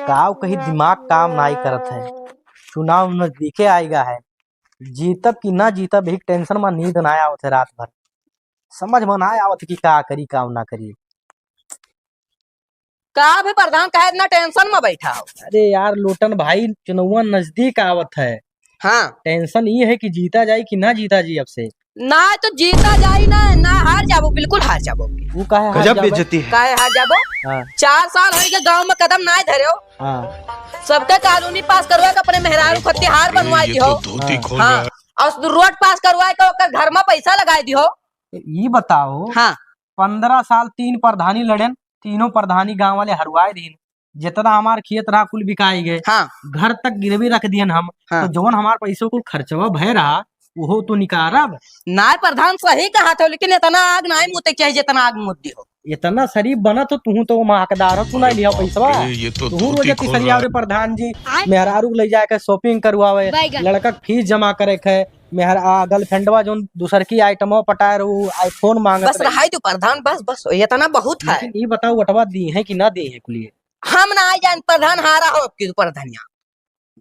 गाँव कहीं दिमाग काम नाई करत है। चुनाव नजदीके आएगा है। जीतब कि ना जीतब एक टेंशन में नींद ना आवत है रात भर। समझ में ना आवत कि का करी काम ना करी। का भी प्रधान काहे इतना टेंशन में बैठा हो? अरे यार लोटन भाई चुनाव नजदीक आवत है। हाँ टेंशन ये है कि जीता जाए कि ना जीता जी अब से। ना तो जीता जाई ना हार जाबो, बिल्कुल हार जाबो। वो काहे हार गजब जाबे? बेइज्जती है। काहे हार जाबो? हाँ 4 साल हो गए गांव में कदम ना धरे हो। हाँ सबके कानूनी पास करवा के अपने मेहरारू खतिहार बनवाई दी हो। धोती खोल हाँ और रोड पास करवा के ओकर घर में पैसा लगाई दी हो। ये बताओ हाँ 15 साल 3 प्रधानी लड़न, तीनों प्रधानी गांव वाले हरवाए दिन। जितना हमार खेत रहा कुल बिकाई गए। हाँ घर तक गिरवी रख दियन हम। हाँ। तो जवन हमार पैसों को खर्चवा भय रहा वो तो निकारब। नाय प्रधान सही कहा था, लेकिन इतना आग ना मुते चाहिए जितना आग मुद्दी हो। इतना शरीफ बना तो तू हकदार हो, तू नहीं लिया पैसा। ये तो तू धोती रोज खोल सरिया रहा रे प्रधान जी मेहरारू ले जाके शॉपिंग करवावे, लड़का के फीस जमा करे है। गर्लफ्रेंडवा जो दूसर की आइटमो पटाए रहू आईफोन मांगत बस रहा तो प्रधान, बस इतना बहुत है। ये बताओ वटवा दी है कि ना दी है कुलिए? हम ना आई जान प्रधान हारा हो आपकी प्रधानिया।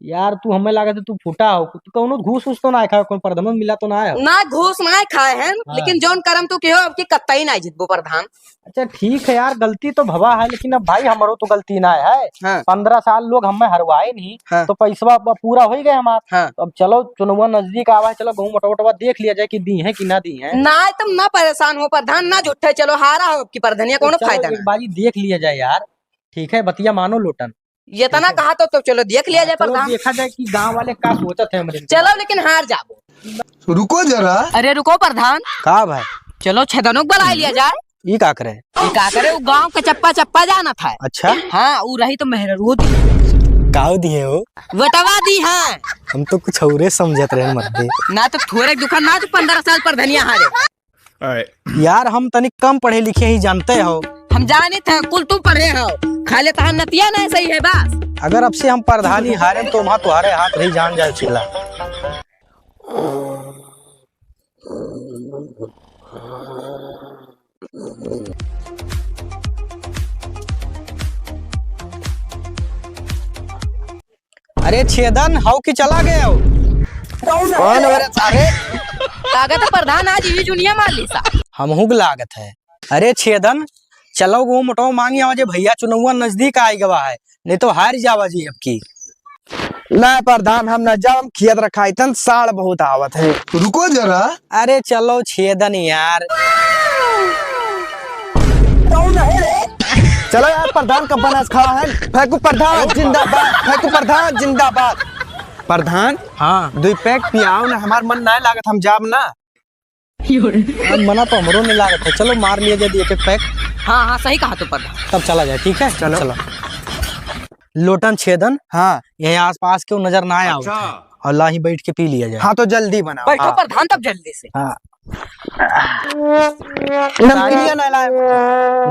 यार तू हमें लगा तू फूटा हो, तू कौनो घूस उस तो ना खाए, कोई प्रधान मिला तो ना है। ना घूस ना खाए हैं, लेकिन जौन करम तू के हो आपकी कत्ता ना जितबो प्रधान। अच्छा ठीक है यार, गलती तो भवा है, लेकिन अब भाई हमारो तो गलती ना है। हाँ। 15 साल लोग हमें हरवाए नहीं। हाँ। तो पैसा पूरा हो ही गए हमारा। हाँ। अब चलो चुनाव नजदीक आवा है, चलो गहूँ मोटा देख लिया जाए कि दी है कि ना दी है। ना तुम ना परेशान हो प्रधान, ना झूठे चलो हारा हो आपकी प्रधानिया, कोनो चलो फायदा एक ना। बारी देख लिया जाए यार। ठीक है बतिया मानो लोटन। ये तना कहा तो चलो देख लिया जाए चलो प्रधान। देखा जाए कि गांव वाले का सोचत है हमारे। चलो लेकिन हार जाबो। रुको जरा। अरे रुको प्रधान, का भाई चलो छेदनों को बुला लिया जाए। ये का करे? ये का करे, वो गांव का चप्पा जाना था। अच्छा हाँ वो रही तो मेहरारू दी गाँव दिए हो? वटवा दी है। हम तो कुछ और समझत रहे मर्दे। ना तो थोड़े दुकान ना तो 15 साल पर धनिया हारे। यार हम तनिक कम पढ़े लिखे ही जानते हो। हम जाने थे कुल तुम पढ़े हो, खाले तहां नतिया ना सही है बस। अगर अब से हम प्रधानी हारे तो वहाँ तुम्हारे हाथ ही जान जाए चिल्ला। अरे छेदन हाउ की चला गए हो? कौन हो रे सारे? लागत प्रधान आज ये दुनिया मार ली सा। हमहू लागत है। अरे छेदन चलो वो मोटो मांगी आवाजे भैया चुनाव नजदीक आई गवा है, नहीं तो हार जावा जी अब की। ना प्रधान हम न जाम, खेत रखा इतन साड़ बहुत आवत है। रुको जरा। अरे चलो छेदन यार। चलो यार प्रधान का बनस खड़ा है। फेंकू प्रधान जिंदाबाद, फेंकू प्रधान जिंदाबाद। प्रधान हाँ 2 पैक पियाओ ना, हमार मन ना लागत, हम जाब ना। अब मना तो हमरो नहीं लागत है। चलो मार लिया जाए एक पैक, हाँ हाँ सही कहा तो प्रधान। तब चला जाए। ठीक है चलो। लोटन छेदन हाँ यहीं आसपास के नजर ना आया और ला ही बैठ के पी लिया जाए। हाँ तो जल्दी बनाओ। बैठो प्रधान तब जल्दी से। हाँ नमकीनिया ना लाए।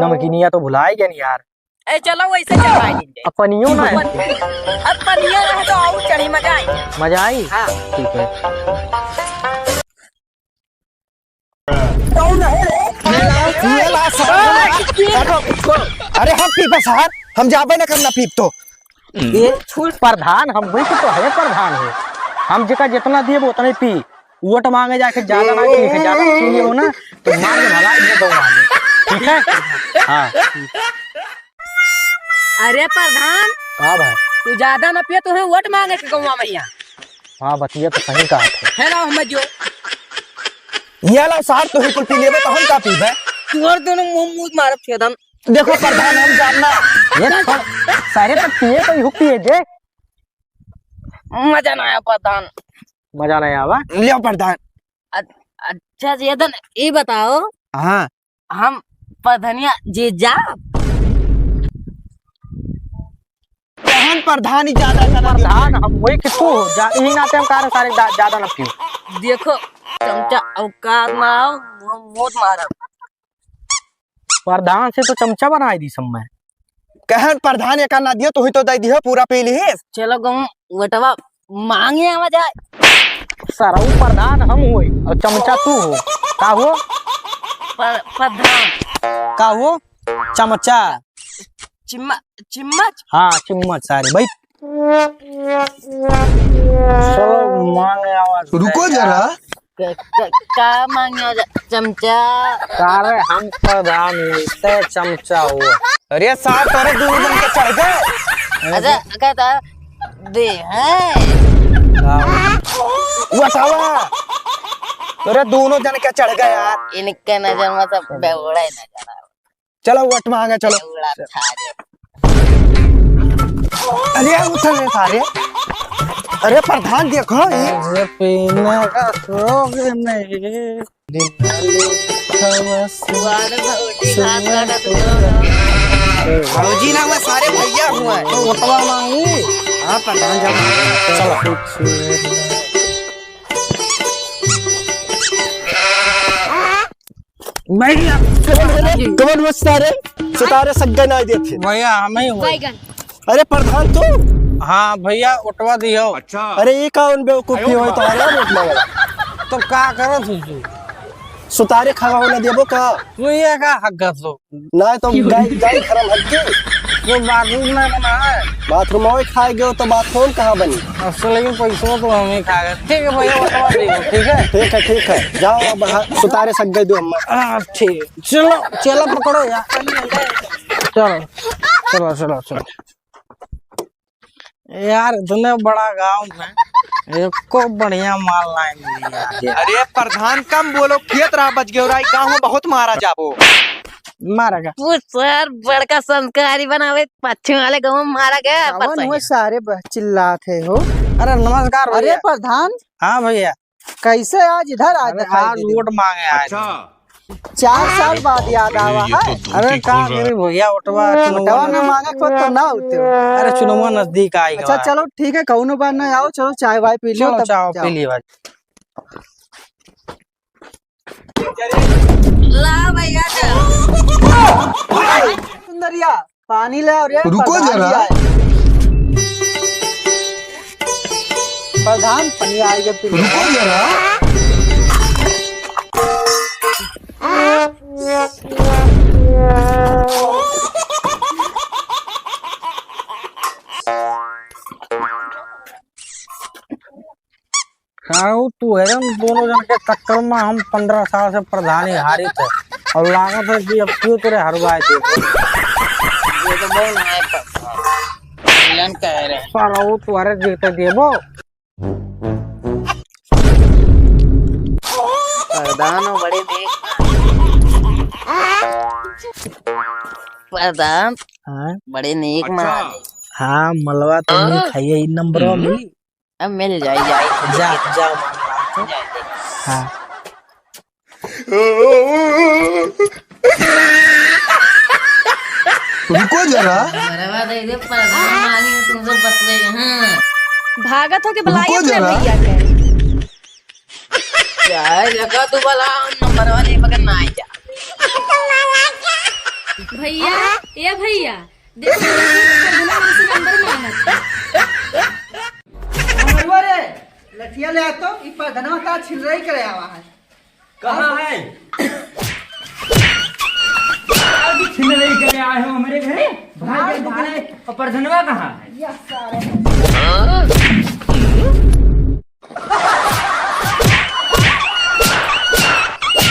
नमकीनिया तो भुला ही गया नहीं यार। ए चलो वैसे चढ़ाई लेंगे। अपनियो ना है। अब पनिया रहे तो और चढ़ी मजा आएगी। मजा आई? हाँ ठीक है। अरे हम पीपा सहार, हम जाबे ना करना पीप तो। ये छूट प्रधान हम वही तो है प्रधान है। हम जगह जितना दिए वो उतना ही पी। वोट मांगे जाके ज्यादा ना पी, ज्यादा पी लियो ना तो मार के भगा दे दो मांगे। ठीक है हाँ। अरे प्रधान हाँ भाई। तू ज्यादा न पिए, तुम्हें वोट मांगे के गौवा मैया। हाँ बतिया तो सही कहा था। है ना हम जो ये ला सार तो ही कुल पी लेबे तो हम का पीबे। तुहर दोनों मुंह मारब छेदन। देखो प्रधान हम जानना। ये सारे तक पिए तो यू पिए जे मजा ना आया प्रधान। मजा नहीं आवा। लियो प्रधान। अच्छा छेदन ये बताओ, हाँ हम प्रधानिया जी जा हम प्रधान ही ज्यादा प्रधान हम वही कि तू यही नाते हम कारण सारे ज्यादा न पियो। देखो चमचा औकात ना आओ, वोट मारब। प्रधान से तो चमचा बनाई दी सब में। कहन प्रधान एक ना दियो तो ही तो दे दियो पूरा पी ली। चलो गम वटवा मांगे आवा जाए। सारा वो प्रधान हम हुई और चमचा तू हो। का हो प्रधान का हो चमचा? चिम्मच। हाँ चम्मच सारे भाई। चलो मांगे आवाज। रुको जरा। का मांगे चमचा। सारे हम प्रधान हुए चमचा हुआ। अरे साहब तारे दोनों जन के चढ़ गए। अच्छा कहता दे है उठावा। अरे दोनों जन के चढ़ गए यार। इनके नजर में सब बेवड़ा ही नजर आ चलो वट मांगे चलो। बेवड़ा था रे। अरे उठल रे सारे। अरे प्रधान देखो ये। मुझे पीने का शौक नहीं। वारे भौजी हाथ काटत भौजी ना हुआ सारे भैया हुआ। तो उतवा मांगी। हाँ प्रधान जब चलो भैया कमन वो सारे सितारे सग्गे ना देते। भैया हमें हुआ। अरे प्रधान तू। हाँ भैया उठवा दियो। अरे ये कौन बेवकूफी हो तो आया वोट मांगे। तो का करो तू सुतारे खड़ा होना देबो का। तू ये का हक तो ना तो गाय गाय खराब हटके। जो बाथरूम में बना है बाथरूम में खाए गए तो बाथरूम कहाँ बनी। उससे लेकिन पैसों तो हम ही खा गए। ठीक है भैया उठवा दियो। ठीक है ठीक है जाओ अब सुतारे सग्गे दो हम। हाँ ठीक। चलो चलो पकड़ो यार। चलो चलो चलो चलो यार इतने बड़ा गांव में एक को बढ़िया माल लाए मिली यार। अरे प्रधान कम बोलो खेत रहा बच गए। गाँव में बहुत मारा जाबो। मारेगा तू सर बड़का संस्कारी बनावे पश्चिम वाले गाँव में मारा गया कौन हुए सारे चिल्लाते हो। अरे नमस्कार अरे भैया। प्रधान हाँ भैया कैसे आज इधर आज अरे दिखाई आज दे रहे वोट मांगे आए थे। हो? 4 साल बाद याद आवा है। अरे का करी भैया उठवा उठवा ना मांगा को तो ना होते हो। अरे चुनुआ नजदीक आई अच्छा चलो ठीक है कौनो बार ना आओ। चलो चाय वाय पी लो चलो तब चाओ जाओ। पी लिए भाई। ला भैया सुंदरिया पानी ले और रुको प्रधान जरा। जी आए। प्रधान पानी आएगा पी लो। रुको जरा। खाऊ तू है ना दोनों जन के चक्कर में हम 15 साल से प्रधानी हारी थे और लागत है कि अब क्यों तेरे हरवाए थे। ये तो बहुत है मिलन कह रहे हैं। सारा वो तुम्हारे जीते देबो। प्रधान हो बड़े देख प्रधान हाँ बड़े नेक माने। हाँ मलवा तो नहीं खाइए इन नंबरों में मिली। अब मिल जाए जाए जा जा जाए। हाँ रुको जरा। मरवा दे दे प्रधान मांगे तुमसे बतले। हाँ भागत हो के बुलाई रुको अपने जरा। भैया के। चाहे लगा तू भला नंबर वाले मगर ना आई जा। भैया ये भैया देखो प्रधान हमसे नंबर मांगत है। अमरवा रे लठिया ले आतो ई प्रधानवा का छिलराई करे आवा है। कहाँ है? अभी छिलराई करे आए हो मेरे घरे? भाई भाई और प्रधनवा कहाँ है?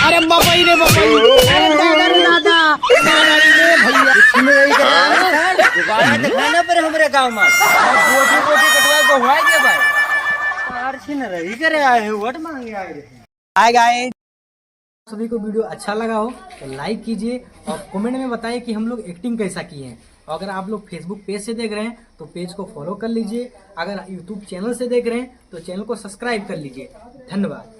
अरे बाबाई रे बाबाई। अरे दादा रे दादा। दुकान दिखाना पर हमारे गांव में बोटी बोटी कटवा को हुआ के भाई यार छिलराई करे आए हो वोट मांगे आए रे। Hi guys. सभी को वीडियो अच्छा लगा हो तो लाइक कीजिए और कमेंट में बताइए कि हम लोग एक्टिंग कैसा किए हैं। और अगर आप लोग फेसबुक पेज से देख रहे हैं तो पेज को फॉलो कर लीजिए। अगर यूट्यूब चैनल से देख रहे हैं तो चैनल को सब्सक्राइब कर लीजिए। धन्यवाद।